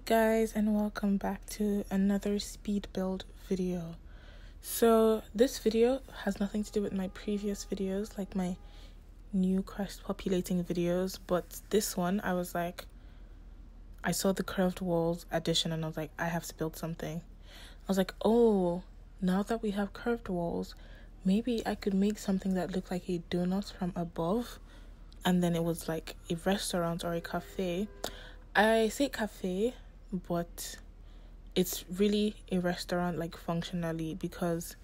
guys, and welcome back to another speed build video. So this video has nothing to do with my previous videos, like my new crest populating videos, but this one I was like, I saw the curved walls addition and I was like, I have to build something. I was like, oh, now that we have curved walls, maybe I could make something that looked like a donut from above, and then it was like a restaurant or a cafe. I say cafe, but it's really a restaurant, like functionally, because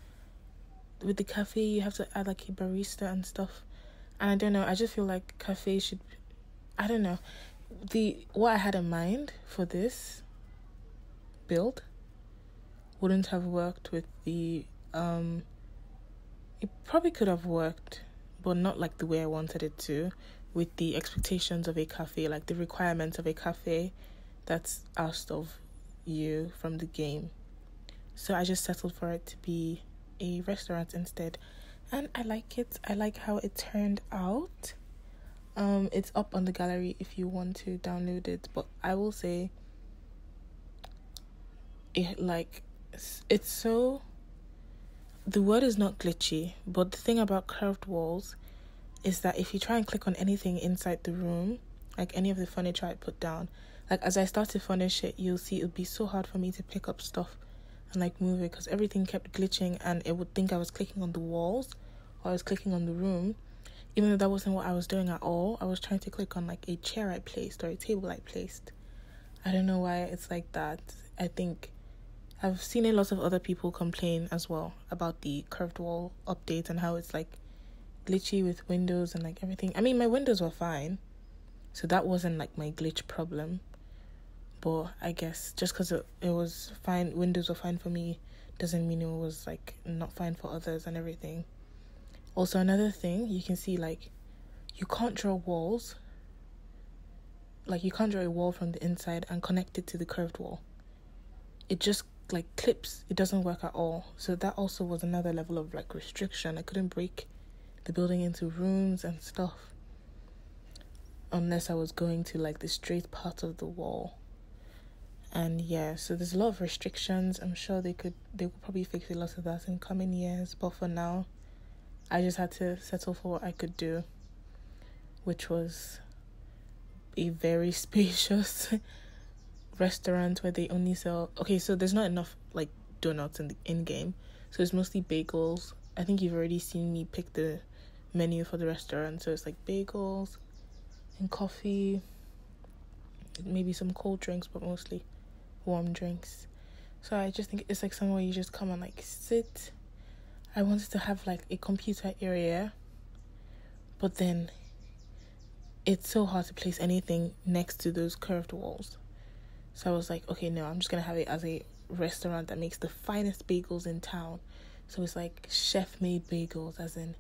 with the cafe you have to add like a barista and stuff, and I don't know, I just feel like cafe should, I don't know, what I had in mind for this build wouldn't have worked with the it probably could have worked, but not like the way I wanted it to, with the expectations of a cafe, like the requirements of a cafe that's asked of you from the game. So I just settled for it to be a restaurant instead, and I like it. I like how it turned out. It's up on the gallery if you want to download it, but I will say it's so, the word is not glitchy, but the thing about curved walls is that if you try and click on anything inside the room, like any of the furniture I put down, like as I start to furnish it, you'll see it would be so hard for me to pick up stuff and like move it, because everything kept glitching and it would think I was clicking on the walls or I was clicking on the room, even though that wasn't what I was doing at all. I was trying to click on like a chair I placed or a table I placed. I don't know why it's like that. I think I've seen a lot of other people complain as well about the curved wall update and how it's like glitchy with windows and like everything. I mean, my windows were fine, so that wasn't like my glitch problem, but I guess just because it was fine, windows were fine for me, doesn't mean it was like not fine for others and everything. Also, another thing, you can see like you can't draw walls, like you can't draw a wall from the inside and connect it to the curved wall. It just like clips. It doesn't work at all. So that also was another level of like restriction. I couldn't break the building into rooms and stuff unless I was going to like the straight part of the wall. And yeah, so there's a lot of restrictions. I'm sure they will probably fix a lot of that in coming years, but for now I just had to settle for what I could do, which was a very spacious restaurant where they only sell, okay, so there's not enough like donuts in the in-game, so it's mostly bagels. I think you've already seen me pick the menu for the restaurant, so it's like bagels and coffee, maybe some cold drinks, but mostly warm drinks. So I just think it's like somewhere you just come and like sit. I wanted to have like a computer area, but then it's so hard to place anything next to those curved walls. So I was like, okay, no, I'm just gonna have it as a restaurant that makes the finest bagels in town. So it's like chef-made bagels, as in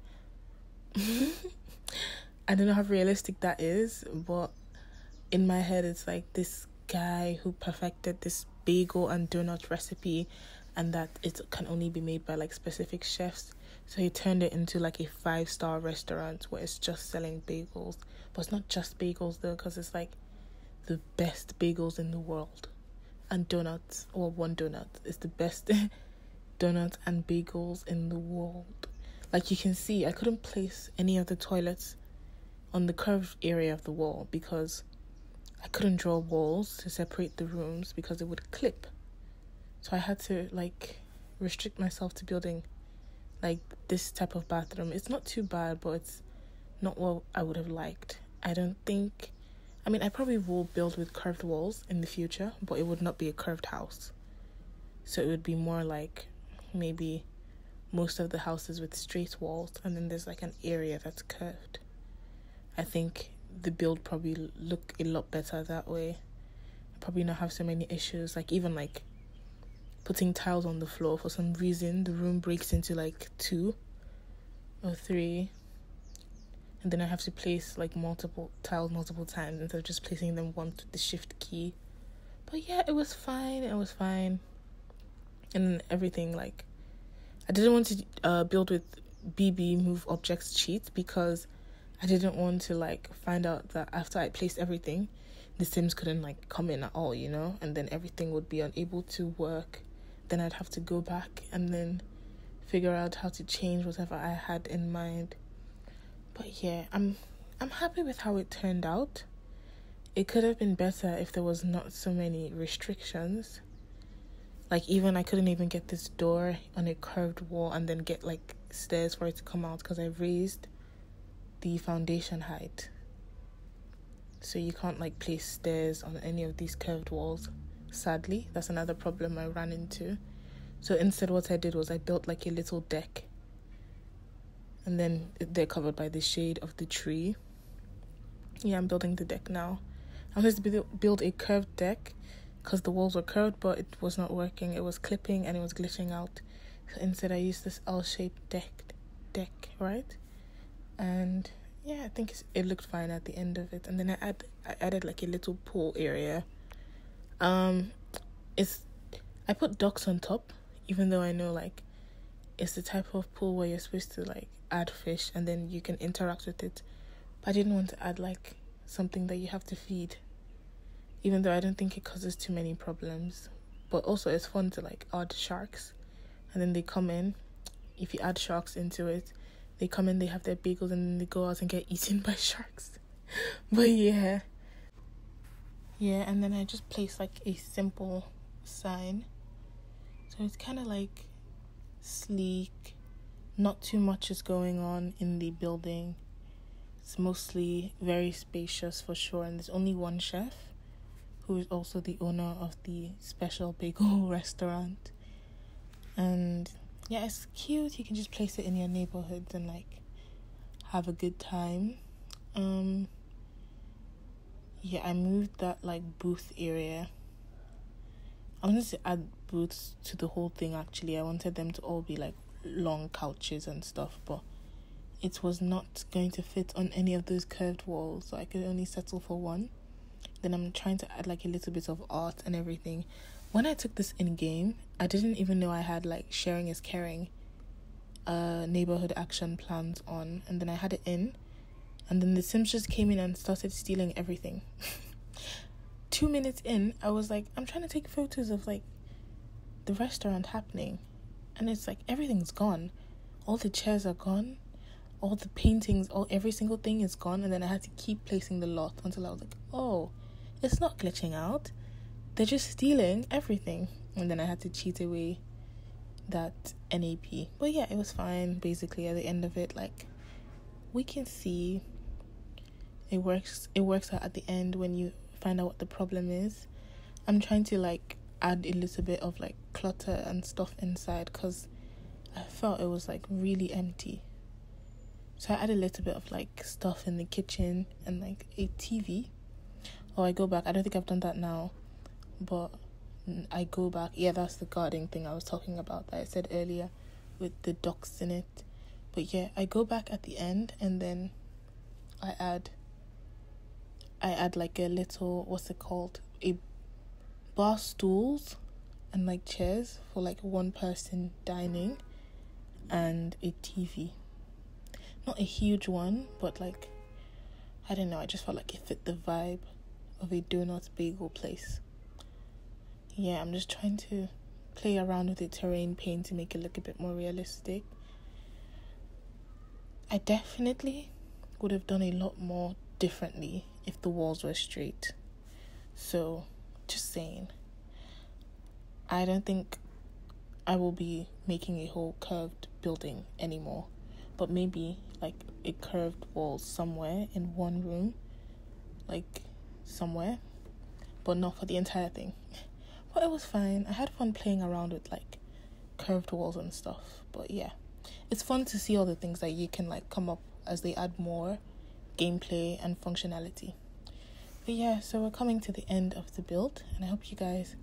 I don't know how realistic that is, but in my head it's like this guy who perfected this bagel and donut recipe, and that it can only be made by like specific chefs. So he turned it into like a 5-star restaurant where it's just selling bagels. But it's not just bagels though, because it's like the best bagels in the world and donuts, or one donut is the best donuts and bagels in the world. Like you can see, I couldn't place any of the toilets on the curved area of the wall because I couldn't draw walls to separate the rooms because it would clip. So I had to like restrict myself to building like this type of bathroom. It's not too bad, but it's not what I would have liked. I probably will build with curved walls in the future, but it would not be a curved house. So it would be more like maybe most of the houses with straight walls, and then there's like an area that's curved. I think the build probably look a lot better that way. Probably not have so many issues, like even like putting tiles on the floor. For some reason the room breaks into like 2 or 3, and then I have to place like multiple tiles multiple times instead of just placing them once with the shift key. But yeah, it was fine. And everything, like I didn't want to build with BB move objects cheat, because I didn't want to like find out that after I placed everything the Sims couldn't like come in at all, you know, and then everything would be unable to work. Then I'd have to go back and then figure out how to change whatever I had in mind. But yeah, I'm happy with how it turned out. It could have been better if there was not so many restrictions. Like, even I couldn't even get this door on a curved wall and then get like stairs for it to come out because I raised the foundation height. So you can't like place stairs on any of these curved walls. Sadly, that's another problem I ran into. So instead what I did was I built like a little deck. And then they're covered by the shade of the tree. Yeah, I'm building the deck now. I wanted to build a curved deck because the walls were curved, but it was not working. It was clipping and it was glitching out. So instead I used this L-shaped deck, right? And yeah, I think it looked fine at the end of it. And then I added like a little pool area. I put ducks on top, even though I know like it's the type of pool where you're supposed to like add fish and then you can interact with it. But I didn't want to add like something that you have to feed, even though I don't think it causes too many problems. But also it's fun to like add sharks, and then they come in. If you add sharks into it, they come in, they have their bagels, and then they go out and get eaten by sharks. But yeah, and then I just place like a simple sign, so it's kind of like sleek. Not too much is going on in the building. It's mostly very spacious for sure, and there's only one chef who is also the owner of the Special Bagel restaurant. And yeah, it's cute. You can just place it in your neighborhoods and like have a good time. Yeah, I moved that like booth area. I wanted to add booths to the whole thing actually. I wanted them to all be like long couches and stuff, but it was not going to fit on any of those curved walls, so I could only settle for one. Then I'm trying to add like a little bit of art and everything. When I took this in game, I didn't even know I had like sharing is caring neighborhood action plans on, and then I had it in, and then the Sims just came in and started stealing everything. 2 minutes in, I was like, I'm trying to take photos of like the restaurant happening, and it's like everything's gone. All the chairs are gone, all the paintings, every single thing is gone. And then I had to keep placing the lot until I was like, oh, it's not glitching out, they're just stealing everything. And then I had to cheat away that NAP. But yeah, it was fine. Basically at the end of it, like, we can see it works out at the end when you find out what the problem is. I'm trying to like add a little bit of like clutter and stuff inside because I felt it was like really empty. So I added a little bit of like stuff in the kitchen and like a TV. I go back. I don't think I've done that now, but I go back. Yeah, that's the gardening thing I was talking about that I said earlier with the ducks in it. But yeah, I go back at the end and then I add like a little, what's it called? A bar stools and like chairs for like one person dining and a TV. Not a huge one, but like, I don't know, I just felt like it fit the vibe of a donut bagel place. Yeah, I'm just trying to play around with the terrain paint to make it look a bit more realistic. I definitely would have done a lot more differently if the walls were straight. So, just saying. I don't think I will be making a whole curved building anymore, but maybe like a curved wall somewhere in one room, like somewhere, but not for the entire thing. But it was fine. I had fun playing around with like curved walls and stuff. But yeah, it's fun to see all the things that you can like come up as they add more gameplay and functionality. But yeah, so we're coming to the end of the build, and I hope you guys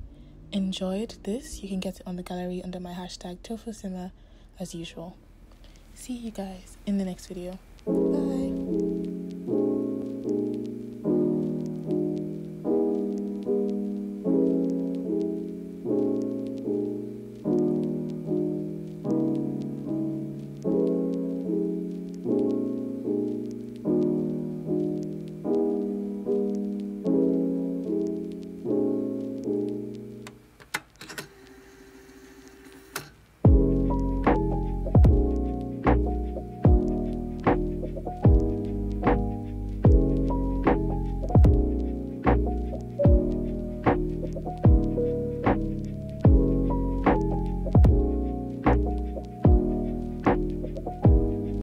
enjoyed this. You can get it on the gallery under my hashtag TofuSimmer as usual. See you guys in the next video. Bye.